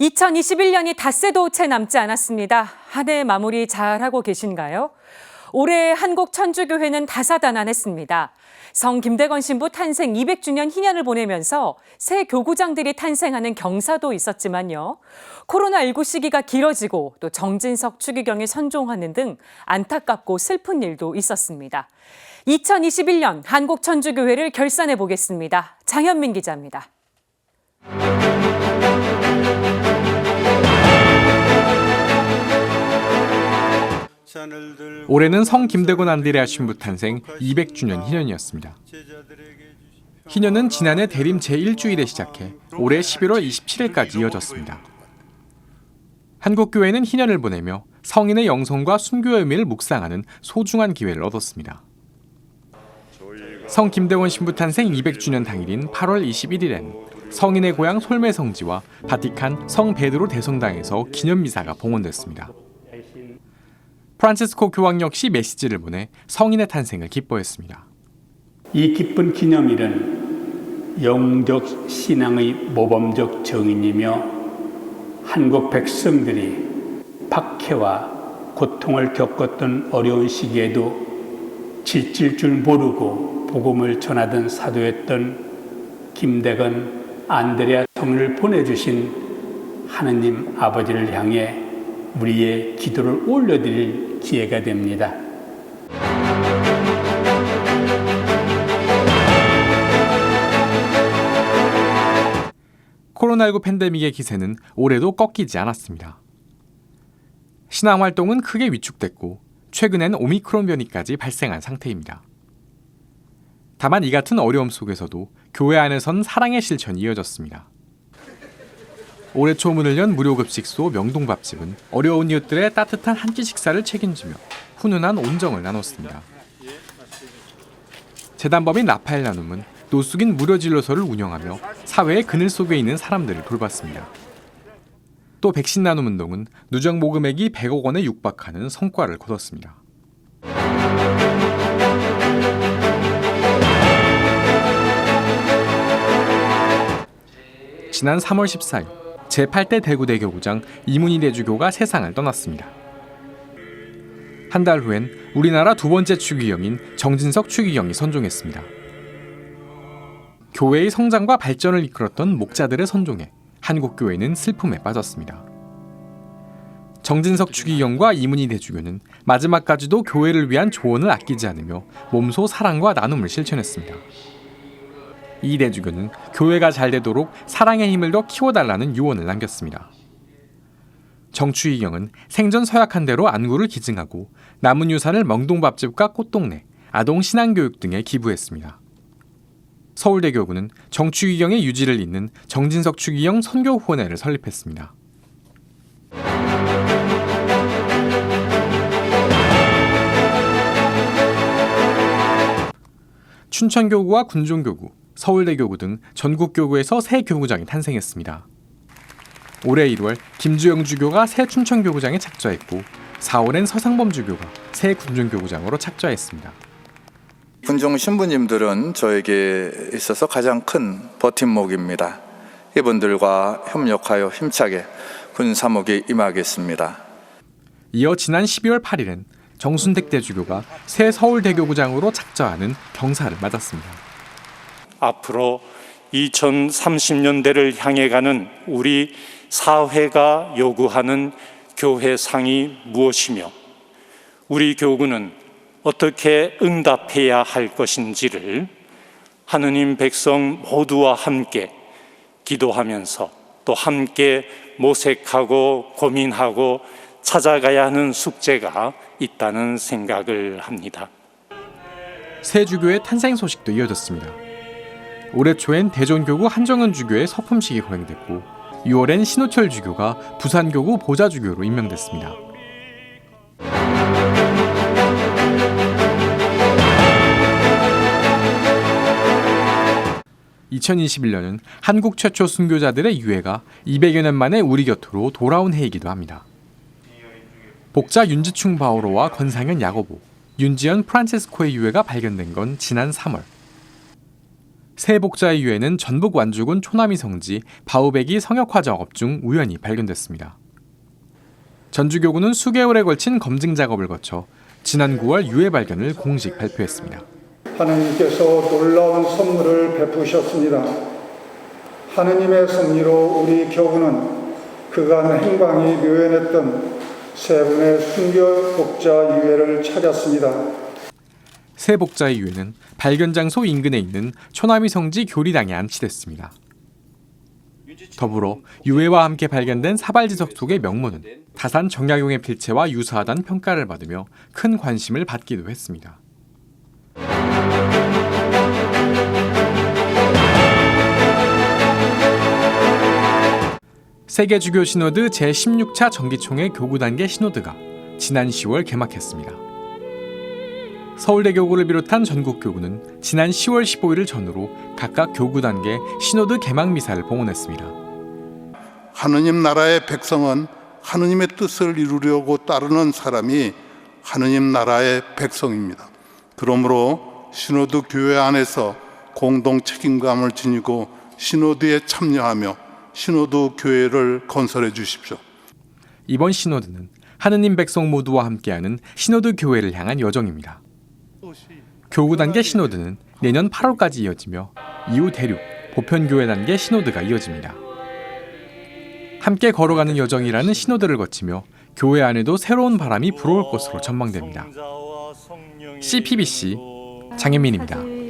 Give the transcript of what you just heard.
2021년이 닷새도 채 남지 않았습니다. 한 해 마무리 잘하고 계신가요? 올해 한국천주교회는 다사다난했습니다. 성 김대건 신부 탄생 200주년 희년을 보내면서 새 교구장들이 탄생하는 경사도 있었지만요. 코로나19 시기가 길어지고 또 정진석 추기경이 선종하는 등 안타깝고 슬픈 일도 있었습니다. 2021년 한국천주교회를 결산해 보겠습니다. 장현민 기자입니다. 올해는 성 김대건 안드레아 신부 탄생 200주년 희년이었습니다. 희년은 지난해 대림 제1주일에 시작해 올해 11월 27일까지 이어졌습니다. 한국교회는 희년을 보내며 성인의 영성과 순교의 의미를 묵상하는 소중한 기회를 얻었습니다. 성 김대건 신부 탄생 200주년 당일인 8월 21일엔 성인의 고향 솔메성지와 바티칸 성 베드로 대성당에서 기념미사가 봉헌됐습니다. 프란치스코 교황 역시 메시지를 보내 성인의 탄생을 기뻐했습니다. 이 기쁜 기념일은 영적 신앙의 모범적 정인이며 한국 백성들이 박해와 고통을 겪었던 어려운 시기에도 지칠 줄 모르고 복음을 전하던 사도였던 김대건 안드레아 성을 보내주신 하느님 아버지를 향해 우리의 기도를 올려드릴 기회가 됩니다. 코로나19 팬데믹의 기세는 올해도 꺾이지 않았습니다. 신앙활동은 크게 위축됐고 최근엔 오미크론 변이까지 발생한 상태입니다. 다만 이 같은 어려움 속에서도 교회 안에선 사랑의 실천이 이어졌습니다. 올해 초 문을 연 무료급식소 명동밥집은 어려운 이웃들의 따뜻한 한 끼 식사를 책임지며 훈훈한 온정을 나눴습니다. 재단법인 라파엘 나눔은 노숙인 무료 진료소를 운영하며 사회의 그늘 속에 있는 사람들을 돌봤습니다. 또 백신 나눔 운동은 누적 모금액이 100억 원에 육박하는 성과를 거뒀습니다. 지난 3월 14일 제8대 대구대 교구장 이문희 대주교가 세상을 떠났습니다. 한 달 후엔 우리나라 두 번째 추기경인 정진석 추기경이 선종했습니다. 교회의 성장과 발전을 이끌었던 목자들의 선종에 한국교회는 슬픔에 빠졌습니다. 정진석 추기경과 이문희 대주교는 마지막까지도 교회를 위한 조언을 아끼지 않으며 몸소 사랑과 나눔을 실천했습니다. 이 대주교는 교회가 잘 되도록 사랑의 힘을 더 키워달라는 유언을 남겼습니다. 정추기경은 생전 서약한 대로 안구를 기증하고 남은 유산을 명동밥집과 꽃동네, 아동 신앙교육 등에 기부했습니다. 서울대교구는 정추기경의 유지를 잇는 정진석 추기경 선교후원회를 설립했습니다. 춘천교구와 군종교구, 서울대교구 등 전국교구에서 새 교구장이 탄생했습니다. 올해 1월 김주영 주교가 새 춘천교구장에 착좌했고 4월엔 서상범 주교가 새 군종교구장으로 착좌했습니다. 군종 신부님들은 저에게 있어서 가장 큰 버팀목입니다. 이분들과 협력하여 힘차게 군 사목에 임하겠습니다. 이어 지난 12월 8일엔 정순택 대주교가 새 서울대교구장으로 착좌하는 경사를 맞았습니다. 앞으로 2030년대를 향해 가는 우리 사회가 요구하는 교회상이 무엇이며 우리 교구는 어떻게 응답해야 할 것인지를 하느님 백성 모두와 함께 기도하면서 또 함께 모색하고 고민하고 찾아가야 하는 숙제가 있다는 생각을 합니다. 새 주교의 탄생 소식도 이어졌습니다. 올해 초엔 대전교구 한정은 주교의 서품식이 호행됐고 6월엔 신호철 주교가 부산교구 보좌주교로 임명됐습니다. (2021년은) 한국 최초 순교자들의 유해가 200여 년 만에 우리 곁으로 돌아온 해이기도 합니다. 복자 윤지충 바오로와 권상현 야고보, 윤지연 프란체스코의 유해가 발견된 건 지난 3월. 새 복자의 유해는 전북 완주군 초남이 성지 바우백이 성역화 작업 중 우연히 발견됐습니다. 전주교구는 수개월에 걸친 검증 작업을 거쳐 지난 9월 유해 발견을 공식 발표했습니다. 하느님께서 놀라운 선물을 베푸셨습니다. 하느님의 섭리로 우리 교구는 그간 행방이 묘연했던 세 분의 순교 복자 유해를 찾았습니다. 새 복자의 유해는 발견 장소 인근에 있는 초남이 성지 교리당에 안치됐습니다. 더불어 유해와 함께 발견된 사발지석 속의 명문은 다산 정약용의 필체와 유사하다는 평가를 받으며 큰 관심을 받기도 했습니다. 세계주교 시노드 제16차 정기총회 교구 단계 시노드가 지난 10월 개막했습니다. 서울대 교구를 비롯한 전국 교구는 지난 10월 15일을 전후로 각각 교구 단계 시노드 개막 미사를 봉헌했습니다. 하느님 나라의 백성은 하느님의 뜻을 이루려고 따르는 사람이 하느님 나라의 백성입니다. 그러므로 시노드 교회 안에서 공동 책임감을 지니고 시노드에 참여하며 시노드 교회를 건설해 주십시오. 이번 시노드는 하느님 백성 모두와 함께하는 시노드 교회를 향한 여정입니다. 교구 단계 시노드는 내년 8월까지 이어지며 이후 대륙, 보편교회 단계 시노드가 이어집니다. 함께 걸어가는 여정이라는 시노드를 거치며 교회 안에도 새로운 바람이 불어올 것으로 전망됩니다. CPBC 장현민입니다.